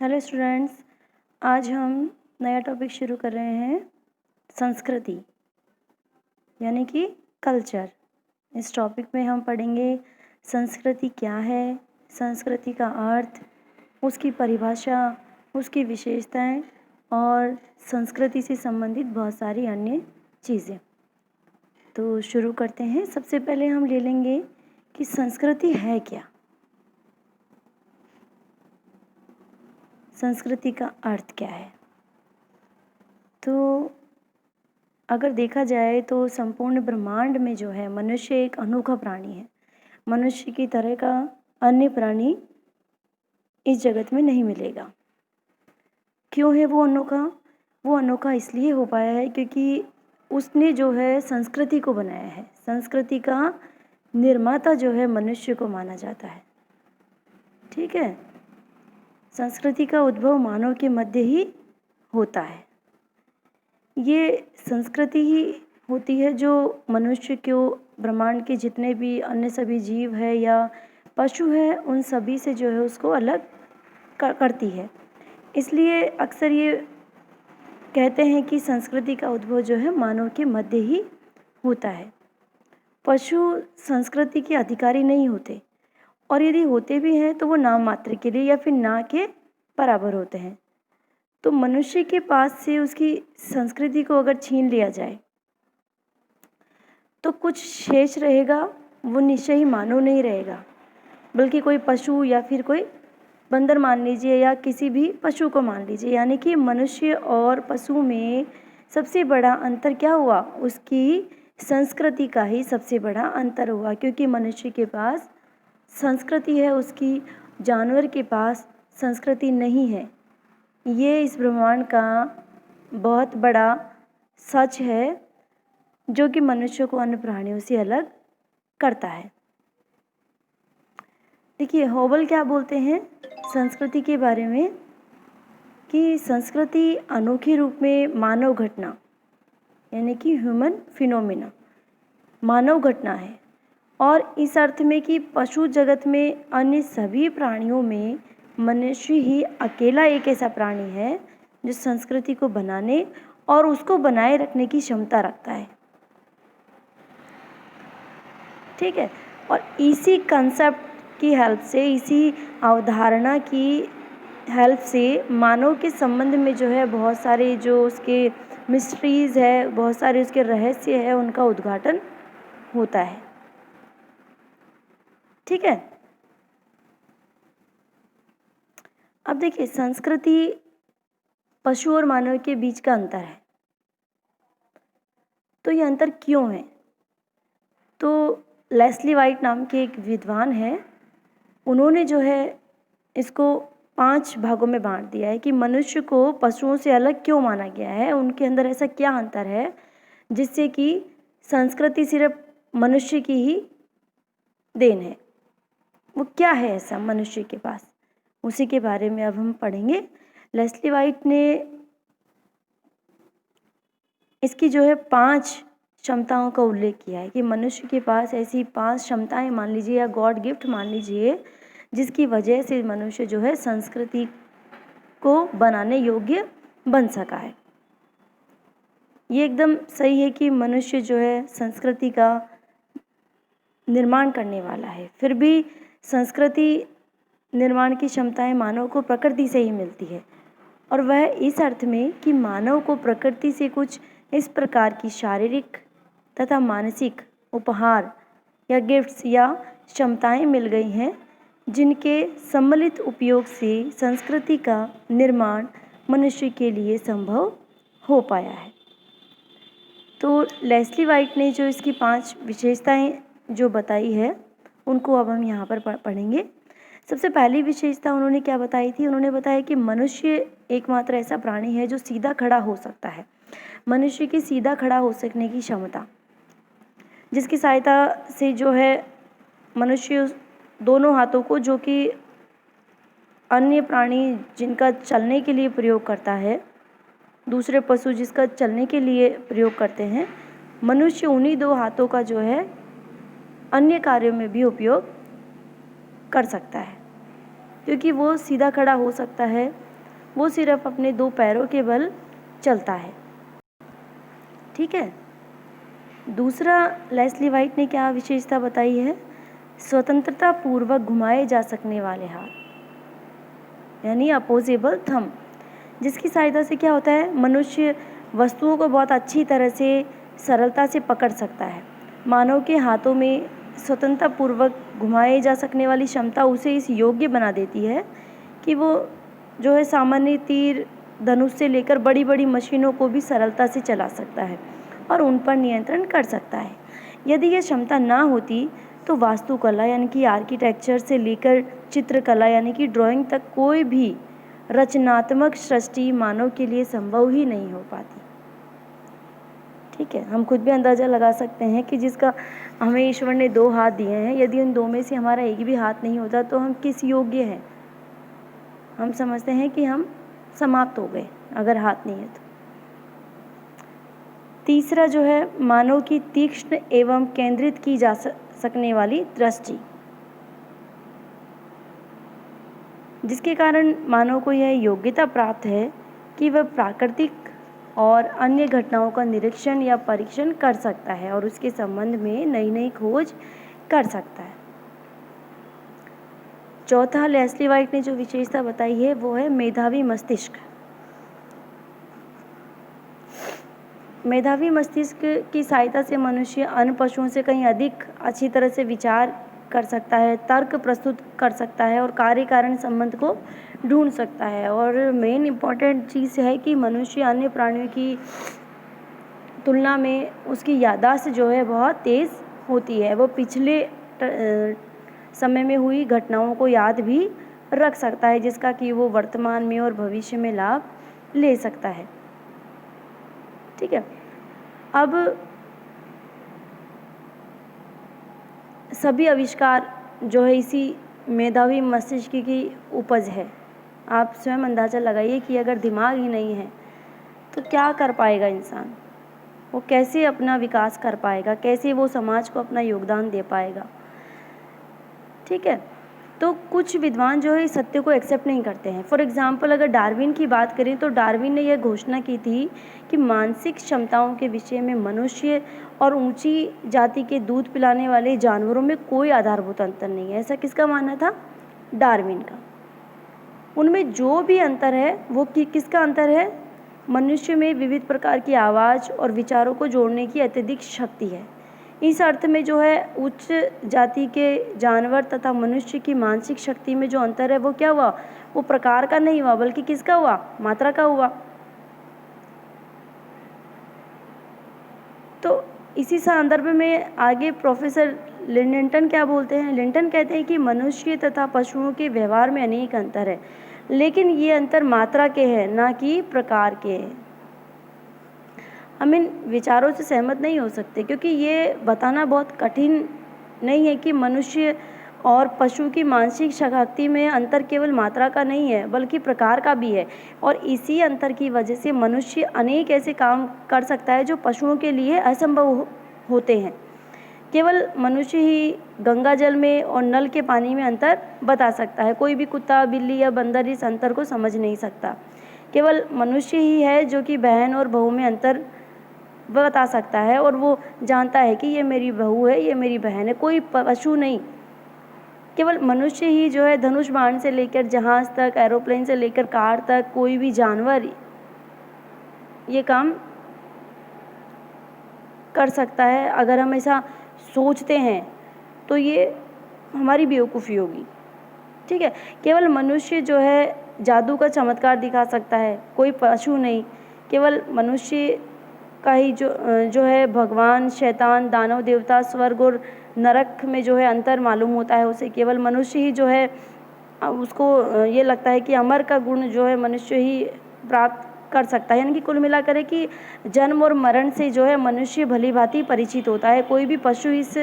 Hello students, आज हम नया टॉपिक शुरू कर रहे हैं संस्कृति यानी कि कल्चर। इस टॉपिक में हम पढ़ेंगे संस्कृति क्या है, संस्कृति का अर्थ, उसकी परिभाषा, उसकी विशेषताएं और संस्कृति से संबंधित बहुत सारी अन्य चीज़ें। तो शुरू करते हैं। सबसे पहले हम ले लेंगे कि संस्कृति है क्या। संस्कृति का अर्थ क्या है। तो अगर देखा जाए तो संपूर्ण ब्रह्मांड में जो है मनुष्य एक अनोखा प्राणी है। मनुष्य की तरह का अन्य प्राणी इस जगत में नहीं मिलेगा। क्यों है वो अनोखा? वो अनोखा इसलिए हो पाया है क्योंकि उसने जो है संस्कृति को बनाया है। संस्कृति का निर्माता जो है मनुष्य को माना जाता है। ठीक है। संस्कृति का उद्भव मानव के मध्य ही होता है। ये संस्कृति ही होती है जो मनुष्य को, ब्रह्मांड के जितने भी अन्य सभी जीव है या पशु है, उन सभी से जो है उसको अलग करती है। इसलिए अक्सर ये कहते हैं कि संस्कृति का उद्भव जो है मानव के मध्य ही होता है। पशु संस्कृति के अधिकारी नहीं होते, और यदि होते भी हैं तो वो नाम मात्र के लिए या फिर ना के बराबर होते हैं। तो मनुष्य के पास से उसकी संस्कृति को अगर छीन लिया जाए तो कुछ शेष रहेगा, वो निश्चय ही मानव नहीं रहेगा, बल्कि कोई पशु या फिर कोई बंदर मान लीजिए या किसी भी पशु को मान लीजिए। यानी कि मनुष्य और पशु में सबसे बड़ा अंतर क्या हुआ? उसकी संस्कृति का ही सबसे बड़ा अंतर हुआ, क्योंकि मनुष्य के पास संस्कृति है, उसकी जानवर के पास संस्कृति नहीं है। ये इस ब्रह्मांड का बहुत बड़ा सच है जो कि मनुष्य को अन्य प्राणियों से अलग करता है। देखिए, होबल क्या बोलते हैं संस्कृति के बारे में कि संस्कृति अनोखे रूप में मानव घटना यानी कि ह्यूमन फिनोमिना, मानव घटना है। और इस अर्थ में कि पशु जगत में अन्य सभी प्राणियों में मनुष्य ही अकेला एक ऐसा प्राणी है जो संस्कृति को बनाने और उसको बनाए रखने की क्षमता रखता है। ठीक है। और इसी कंसेप्ट की हेल्प से, इसी अवधारणा की हेल्प से मानव के संबंध में जो है बहुत सारे जो उसके मिस्ट्रीज़ है, बहुत सारे उसके रहस्य है, उनका उद्घाटन होता है। ठीक है। अब देखिए, संस्कृति पशु और मानव के बीच का अंतर है। तो ये अंतर क्यों है? तो लेस्ली वाइट नाम के एक विद्वान हैं, उन्होंने जो है इसको 5 भागों में बांट दिया है कि मनुष्य को पशुओं से अलग क्यों माना गया है, उनके अंदर ऐसा क्या अंतर है जिससे कि संस्कृति सिर्फ मनुष्य की ही देन है। वो क्या है ऐसा मनुष्य के पास, उसी के बारे में अब हम पढ़ेंगे। लेस्ली वाइट ने इसकी जो है 5 क्षमताओं का उल्लेख किया है कि मनुष्य के पास ऐसी 5 क्षमताएं मान लीजिए या गॉड गिफ्ट मान लीजिए, जिसकी वजह से मनुष्य जो है संस्कृति को बनाने योग्य बन सका है। ये एकदम सही है कि मनुष्य जो है संस्कृति का निर्माण करने वाला है। फिर भी संस्कृति निर्माण की क्षमताएं मानव को प्रकृति से ही मिलती है, और वह इस अर्थ में कि मानव को प्रकृति से कुछ इस प्रकार की शारीरिक तथा मानसिक उपहार या गिफ्ट्स या क्षमताएं मिल गई हैं जिनके सम्मिलित उपयोग से संस्कृति का निर्माण मनुष्य के लिए संभव हो पाया है। तो लेस्ली वाइट ने जो इसकी 5 विशेषताएं जो बताई है, उनको अब हम यहाँ पर पढ़ेंगे। सबसे पहली विशेषता उन्होंने क्या बताई थी? उन्होंने बताया कि मनुष्य एकमात्र ऐसा प्राणी है जो सीधा खड़ा हो सकता है। मनुष्य की सीधा खड़ा हो सकने की क्षमता, जिसकी सहायता से जो है मनुष्य दोनों हाथों को, जो कि अन्य प्राणी जिनका चलने के लिए प्रयोग करता है, दूसरे पशु जिसका चलने के लिए प्रयोग करते हैं, मनुष्य उन्हीं 2 हाथों का जो है अन्य कार्यों में भी उपयोग कर सकता है, क्योंकि वो सीधा खड़ा हो सकता है वो सिर्फ अपने 2 पैरों के बल चलता है। ठीक है। दूसरा, लेस्ली वाइट ने क्या विशेषता बताई है? स्वतंत्रता पूर्वक घुमाए जा सकने वाले हाथ, यानी अपोजेबल थंब, जिसकी सहायता से क्या होता है, मनुष्य वस्तुओं को बहुत अच्छी तरह से सरलता से पकड़ सकता है। मानव के हाथों में स्वतंत्रता पूर्वक घुमाए जा सकने वाली क्षमता उसे इस योग्य बना देती है कि वो जो है सामान्य तीर धनुष से लेकर बड़ी बड़ी मशीनों को भी सरलता से चला सकता है और उन पर नियंत्रण कर सकता है। यदि यह क्षमता ना होती तो वास्तुकला यानी कि आर्किटेक्चर से लेकर चित्रकला यानी कि ड्राइंग तक कोई भी रचनात्मक सृष्टि मानव के लिए संभव ही नहीं हो पाती। ठीक है, हम खुद भी अंदाज़ा लगा सकते हैं कि जिसका हमें ईश्वर ने 2 हाथ दिए हैं, यदि उन 2 में से हमारा एक भी हाथ नहीं होता तो हम किस योग्य हैं? हम समझते हैं कि हम समाप्त हो गए अगर हाथ नहीं है तो। तीसरा जो है, मानव की तीक्ष्ण एवं केंद्रित की जा सकने वाली दृष्टि, जिसके कारण मानव को यह योग्यता प्राप्त है कि वह प्राकृतिक और अन्य घटनाओं का निरीक्षण या परीक्षण कर सकता है और उसके संबंध में नई नई खोज कर सकता है। चौथा, लेस्ली वाइट ने जो विशेषता बताई है वो है मेधावी मस्तिष्क। मेधावी मस्तिष्क की सहायता से मनुष्य अन्य पशुओं से कहीं अधिक अच्छी तरह से विचार कर सकता है, तर्क प्रस्तुत कर सकता है और कार्य कारण संबंध को ढूंढ सकता है। और मेन इम्पॉर्टेंट चीज़ है कि मनुष्य अन्य प्राणियों की तुलना में उसकी याददाश्त जो है बहुत तेज़ होती है। वो पिछले समय में हुई घटनाओं को याद भी रख सकता है, जिसका कि वो वर्तमान में और भविष्य में लाभ ले सकता है। ठीक है। अब सभी आविष्कार जो है इसी मेधावी मस्तिष्क की उपज है। आप स्वयं अंदाज़ा लगाइए कि अगर दिमाग ही नहीं है तो क्या कर पाएगा इंसान? वो कैसे अपना विकास कर पाएगा? कैसे वो समाज को अपना योगदान दे पाएगा? ठीक है। तो कुछ विद्वान जो है इस सत्य को एक्सेप्ट नहीं करते हैं। फॉर एग्जाम्पल, अगर डार्विन की बात करें तो डार्विन ने यह घोषणा की थी कि मानसिक क्षमताओं के विषय में मनुष्य और ऊंची जाति के दूध पिलाने वाले जानवरों में कोई आधारभूत अंतर नहीं है। ऐसा किसका मानना था? डार्विन का। उनमें जो भी अंतर है वो किसका अंतर है? मनुष्य में विविध प्रकार की आवाज़ और विचारों को जोड़ने की अत्यधिक शक्ति है। इस अर्थ में जो है उच्च जाति के जानवर तथा मनुष्य की मानसिक शक्ति में जो अंतर है वो क्या हुआ? वो प्रकार का नहीं हुआ बल्कि किसका हुआ? मात्रा का हुआ। तो इसी संदर्भ में आगे प्रोफेसर लिंटन क्या बोलते हैं? लिंटन कहते हैं कि मनुष्य तथा पशुओं के व्यवहार में अनेक अंतर है, लेकिन ये अंतर मात्रा के हैं, ना कि प्रकार के हैं। हम इन विचारों से सहमत नहीं हो सकते, क्योंकि ये बताना बहुत कठिन नहीं है कि मनुष्य और पशु की मानसिक शक्ति में अंतर केवल मात्रा का नहीं है बल्कि प्रकार का भी है। और इसी अंतर की वजह से मनुष्य अनेक ऐसे काम कर सकता है जो पशुओं के लिए असंभव होते हैं। केवल मनुष्य ही गंगा जल में और नल के पानी में अंतर बता सकता है। कोई भी कुत्ता, बिल्ली या बंदर इस अंतर को समझ नहीं सकता। केवल मनुष्य ही है जो कि बहन और बहू में अंतर बता सकता है और वो जानता है कि ये मेरी बहू है, ये मेरी बहन है। कोई पशु नहीं, केवल मनुष्य ही जो है धनुष बाण से लेकर जहाज तक, एरोप्लेन से लेकर कार तक, कोई भी जानवर ये काम कर सकता है। अगर हम ऐसा सोचते हैं तो ये हमारी बेवकूफ़ी होगी। ठीक है। केवल मनुष्य जो है जादू का चमत्कार दिखा सकता है, कोई पशु नहीं। केवल मनुष्य का ही जो है भगवान, शैतान, दानव, देवता, स्वर्ग और नरक में जो है अंतर मालूम होता है उसे। केवल मनुष्य ही जो है उसको ये लगता है कि अमर का गुण जो है मनुष्य ही प्राप्त कर सकता है। यानी कि कुल मिलाकर है कि जन्म और मरण से जो है मनुष्य भली भांति परिचित होता है, कोई भी पशु इस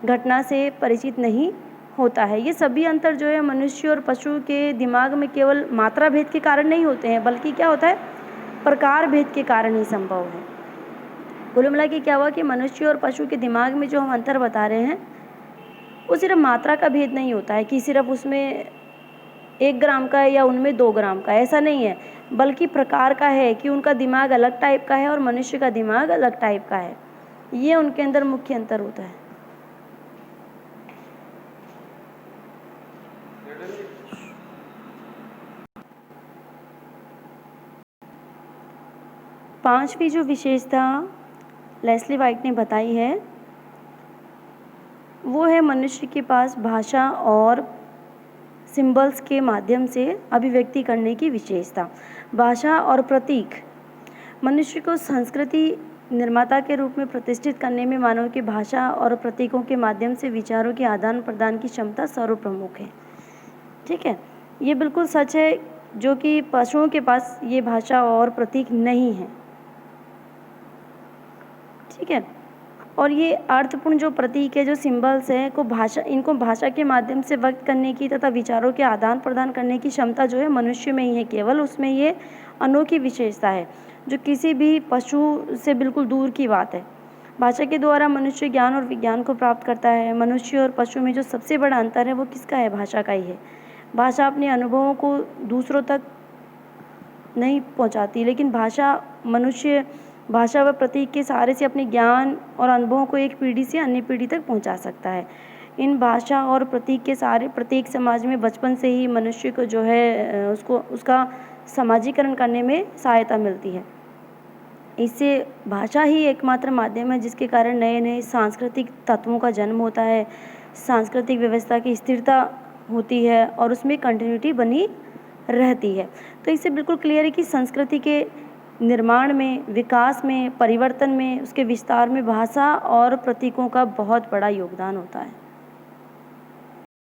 घटना से परिचित नहीं होता है। ये सभी अंतर जो है मनुष्य और पशु के दिमाग में केवल मात्रा भेद के कारण नहीं होते हैं, बल्कि क्या होता है? प्रकार भेद के कारण ही संभव है। कुल मिला के क्या हुआ कि मनुष्य और पशु के दिमाग में जो हम अंतर बता रहे हैं वो सिर्फ मात्रा का भेद नहीं होता है कि सिर्फ उसमें 1 ग्राम का है या उनमें 2 ग्राम का, ऐसा नहीं है। बल्कि प्रकार का है कि उनका दिमाग अलग टाइप का है और मनुष्य का दिमाग अलग टाइप का है। ये उनके अंदर मुख्य अंतर होता है। पांचवी जो विशेषता लेस्ली वाइट ने बताई है वो है मनुष्य के पास भाषा और सिंबल्स के माध्यम से अभिव्यक्ति करने की विशेषता। भाषा और प्रतीक मनुष्य को संस्कृति निर्माता के रूप में प्रतिष्ठित करने में मानव की भाषा और प्रतीकों के माध्यम से विचारों के आदान प्रदान की क्षमता सर्वप्रमुख है। ठीक है, ये बिल्कुल सच है जो कि पशुओं के पास ये भाषा और प्रतीक नहीं है। ठीक है, और ये अर्थपूर्ण जो प्रतीक है, जो सिंबल्स हैं, इनको भाषा के माध्यम से व्यक्त करने की तथा विचारों के आदान प्रदान करने की क्षमता जो है मनुष्य में ही है। केवल उसमें ये अनोखी विशेषता है जो किसी भी पशु से बिल्कुल दूर की बात है। भाषा के द्वारा मनुष्य ज्ञान और विज्ञान को प्राप्त करता है। मनुष्य और पशु में जो सबसे बड़ा अंतर है वो किसका है? भाषा का ही है। भाषा अपने अनुभवों को दूसरों तक नहीं पहुंचाती, लेकिन भाषा व प्रतीक के सहारे से अपने ज्ञान और अनुभवों को एक पीढ़ी से अन्य पीढ़ी तक पहुंचा सकता है। इन भाषा और प्रतीक के सहारे प्रत्येक समाज में बचपन से ही मनुष्य को जो है उसका समाजीकरण करने में सहायता मिलती है। इससे भाषा ही एकमात्र माध्यम है जिसके कारण नए नए सांस्कृतिक तत्वों का जन्म होता है, सांस्कृतिक व्यवस्था की स्थिरता होती है और उसमें कंटिन्यूटी बनी रहती है। तो इससे बिल्कुल क्लियर है कि संस्कृति के निर्माण में, विकास में, परिवर्तन में, उसके विस्तार में भाषा और प्रतीकों का बहुत बड़ा योगदान होता है।